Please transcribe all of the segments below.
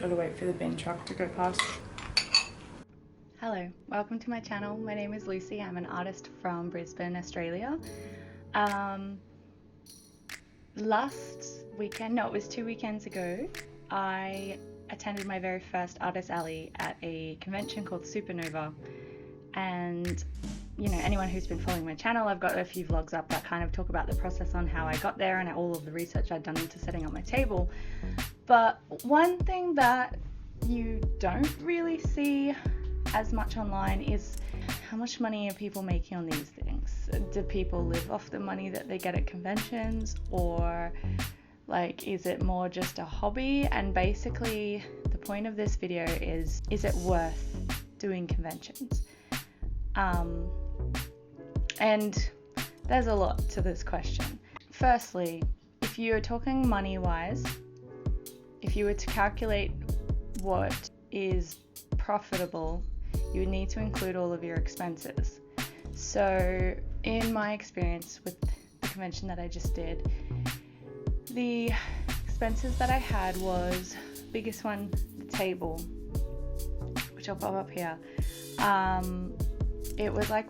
Gotta wait for the bin truck to go past. Hello, welcome to my channel. My name is Lucy. I'm an artist from Brisbane, Australia. Last weekend, no, it was 2 weekends ago, I attended my very first Artist Alley at a convention called Supernova. And you know, anyone who's been following my channel, I've got a few vlogs up that kind of talk about the process on how I got there and all of the research I'd done into setting up my table. But one thing that you don't really see as much online is how much money are people making on these things? Do people live off the money that they get at conventions, or like is it more just a hobby? And basically the point of this video is it worth doing conventions? And there's a lot to this question. Firstly, if you're talking money wise, if you were to calculate what is profitable, you would need to include all of your expenses. So in my experience with the convention that I just did, the expenses that I had was, biggest one, the table, which I'll pop up here. It was like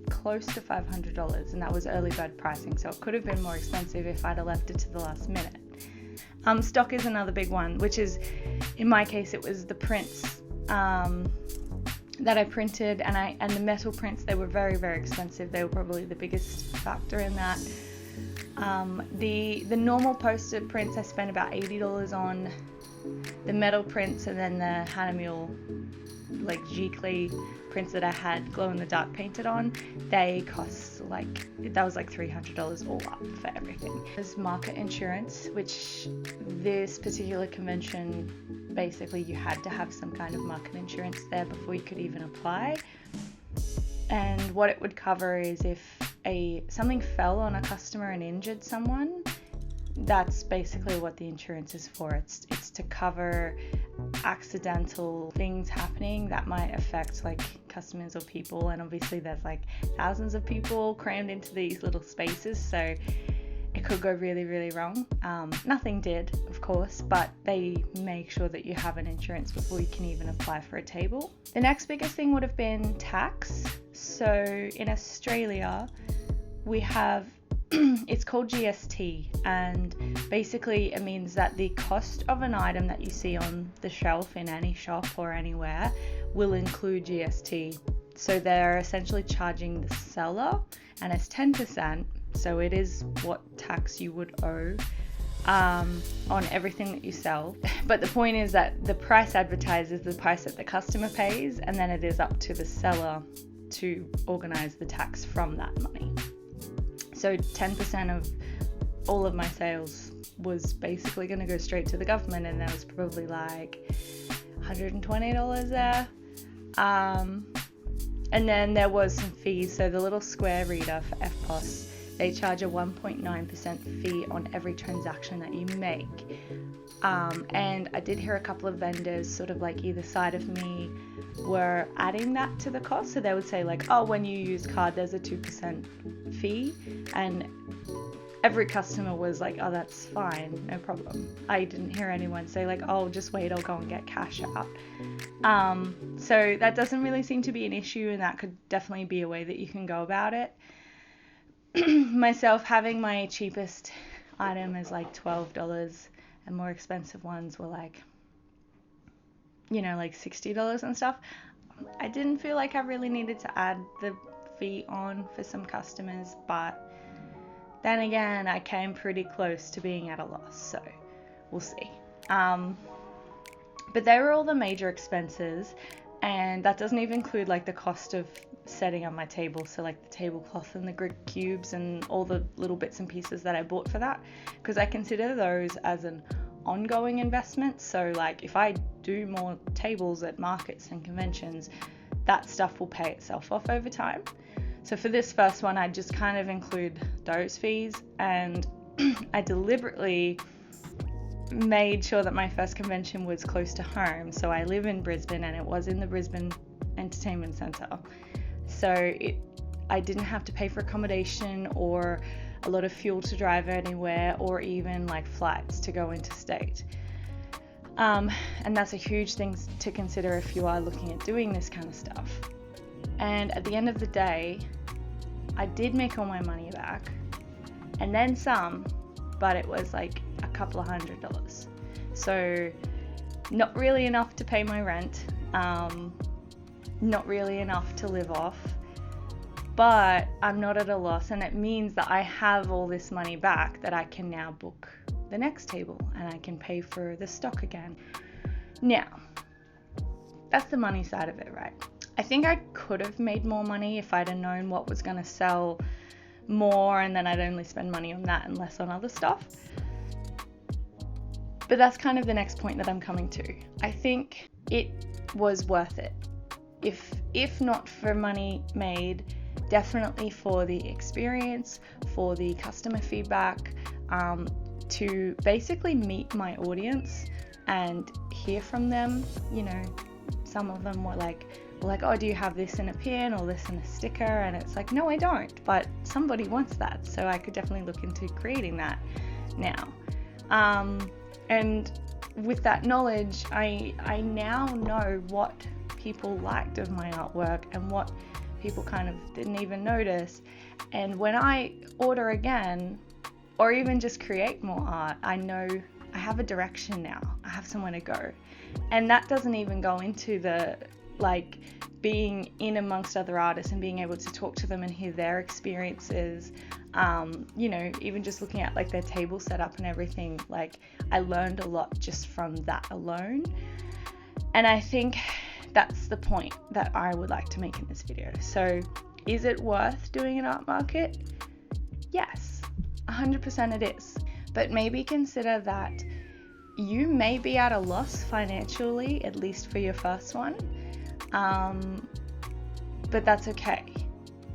close to $500, and that was early bird pricing, so it could have been more expensive if I'd have left it to the last minute. Stock is another big one, which is, in my case, it was the prints that I printed, and the metal prints. They were very, very expensive. They were probably the biggest factor in that. The normal poster prints I spent about $80 on. The metal prints and then the Hahnemühle like Giclée prints that I had glow in the dark painted on, they cost that was like $300 all up for everything. There's market insurance, which this particular convention, basically you had to have some kind of market insurance there before you could even apply. And what it would cover is if something fell on a customer and injured someone, that's basically what the insurance is for. It's to cover accidental things happening that might affect like customers or people, and obviously there's like thousands of people crammed into these little spaces, so it could go really, really wrong. Nothing did, of course, but they make sure that you have an insurance before you can even apply for a table. The next biggest thing would have been tax. So in Australia we have it's called GST, and basically it means that the cost of an item that you see on the shelf in any shop or anywhere will include GST. So they're essentially charging the seller, and it's 10%, so it is what tax you would owe on everything that you sell. But the point is that the price advertised is the price that the customer pays, and then it is up to the seller to organize the tax from that money. So 10% of all of my sales was basically going to go straight to the government, and there was probably like $120 there. And then there was some fees. So the little square reader for EFTPOS, they charge a 1.9% fee on every transaction that you make. And I did hear a couple of vendors sort of like either side of me were adding that to the cost. So they would say like, oh, when you use card, there's a 2% fee. And every customer was like, oh, that's fine, no problem. I didn't hear anyone say like, oh, just wait, I'll go and get cash out. So that doesn't really seem to be an issue, and that could definitely be a way that you can go about it. Myself, having my cheapest item is like $12, and more expensive ones were like, you know, like $60 and stuff. I didn't feel like I really needed to add the fee on for some customers, but then again, I came pretty close to being at a loss, so we'll see. But they were all the major expenses, and that doesn't even include like the cost of setting up my table, so like the tablecloth and the grid cubes and all the little bits and pieces that I bought for that, because I consider those as an ongoing investment. So like if I do more tables at markets and conventions, that stuff will pay itself off over time. So for this first one, I just kind of include those fees, and I deliberately made sure that my first convention was close to home. So I live in Brisbane, and it was in the Brisbane Entertainment Centre. So I didn't have to pay for accommodation or a lot of fuel to drive anywhere, or even like flights to go interstate. And that's a huge thing to consider if you are looking at doing this kind of stuff. And at the end of the day, I did make all my money back, and then some, but it was like a couple of $100. So not really enough to pay my rent, not really enough to live off, but I'm not at a loss, and it means that I have all this money back that I can now book the next table and I can pay for the stock again. Now, that's the money side of it, right? I think I could have made more money if I'd have known what was going to sell more, and then I'd only spend money on that and less on other stuff. But that's kind of the next point that I'm coming to. I think it was worth it. If not for money made, definitely for the experience, for the customer feedback, to basically meet my audience and hear from them. You know, some of them were like, oh, do you have this in a pin or this in a sticker? And it's like, no, I don't, but somebody wants that, so I could definitely look into creating that now. And with that knowledge, I now know what people liked of my artwork and what people kind of didn't even notice. And when I order again, or even just create more art, I know I have a direction now. I have somewhere to go. And that doesn't even go into the like being in amongst other artists and being able to talk to them and hear their experiences. You know, even just looking at like their table setup and everything, like I learned a lot just from that alone. And I think that's the point that I would like to make in this video. So is it worth doing an art market? Yes, 100% it is. But maybe consider that you may be at a loss financially, at least for your first one. But that's okay,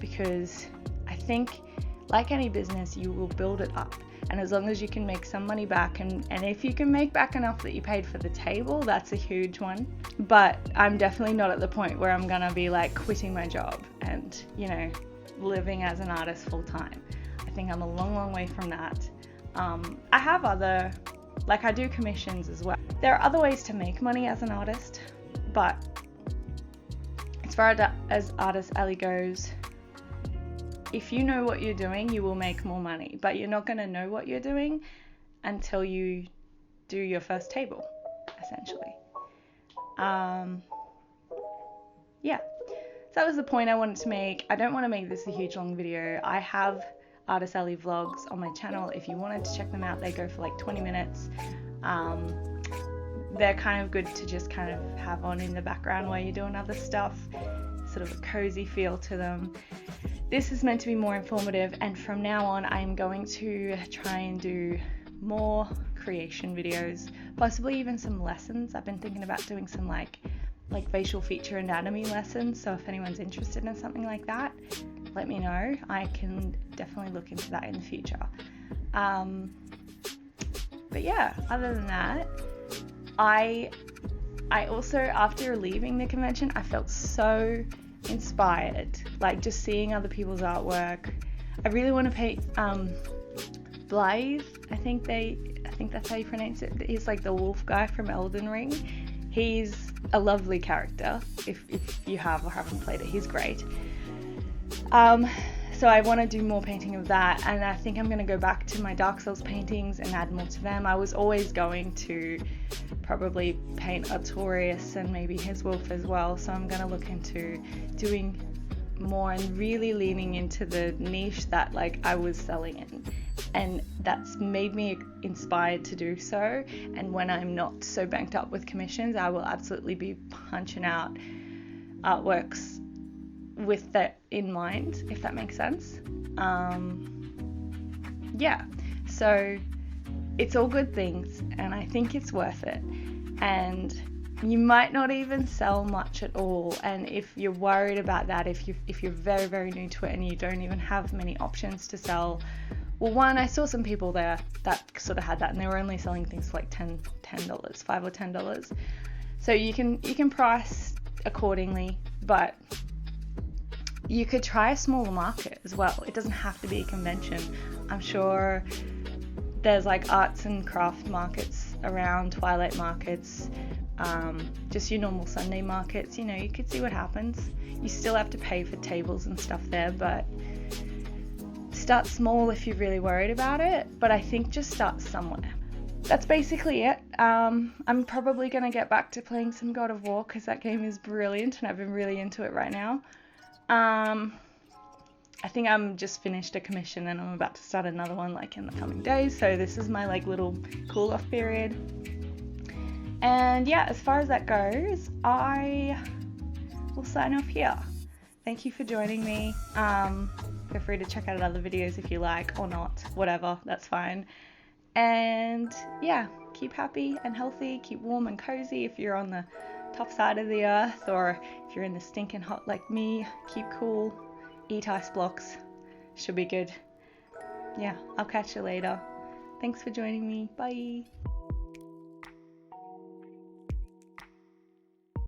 because I think like any business, you will build it up. And as long as you can make some money back, and if you can make back enough that you paid for the table, that's a huge one. But I'm definitely not at the point where I'm gonna be like quitting my job and, you know, living as an artist full time. I think I'm a long way from that. I have other, like I do commissions as well. There are other ways to make money as an artist, but as far as Artist Alley goes, if you know what you're doing, you will make more money, but you're not going to know what you're doing until you do your first table, essentially. Yeah, so that was the point I wanted to make. I don't want to make this a huge long video. I have Artist Alley vlogs on my channel. If you wanted to check them out, they go for like 20 minutes. They're kind of good to just kind of have on in the background while you're doing other stuff. Sort of a cozy feel to them. This is meant to be more informative, and from now on I'm going to try and do more creation videos, possibly even some lessons. I've been thinking about doing some like facial feature anatomy lessons, so if anyone's interested in something like that, let me know. I can definitely look into that in the future. But yeah, other than that, I also, after leaving the convention, I felt so inspired, like just seeing other people's artwork. I really want to paint Blythe, I think that's how you pronounce it. He's like the wolf guy from Elden Ring. He's a lovely character. If you have or haven't played it, he's great. So I want to do more painting of that, and I think I'm going to go back to my Dark Souls paintings and add more to them. I was always going to probably paint Artorias and maybe his wolf as well, so I'm going to look into doing more and really leaning into the niche that like I was selling in, and that's made me inspired to do so. And when I'm not so banked up with commissions, I will absolutely be punching out artworks with that in mind, if that makes sense. Yeah, so it's all good things, and I think it's worth it. And you might not even sell much at all, and if you're worried about that, if you're very, very new to it and you don't even have many options to sell, well, one, I saw some people there that sort of had that, and they were only selling things for like $10, $5 or $10. So you can price accordingly, but you could try a smaller market as well. It doesn't have to be a convention. I'm sure there's like arts and craft markets around twilight markets, just your normal Sunday markets. You know, you could see what happens. You still have to pay for tables and stuff there, but start small if you're really worried about it. But I think just start somewhere. That's basically it. I'm probably going to get back to playing some God of War because that game is brilliant and I've been really into it right now. I think I'm just finished a commission and I'm about to start another one like in the coming days. So this is my like little cool off period. And yeah, as far as that goes, I will sign off here. Thank you for joining me. Feel free to check out other videos if you like or not, whatever, that's fine. And yeah, keep happy and healthy, keep warm and cozy if you're on the top side of the earth, or if you're in the stinking hot like me, keep cool, eat ice blocks, should be good. Yeah, I'll catch you later. Thanks for joining me, bye.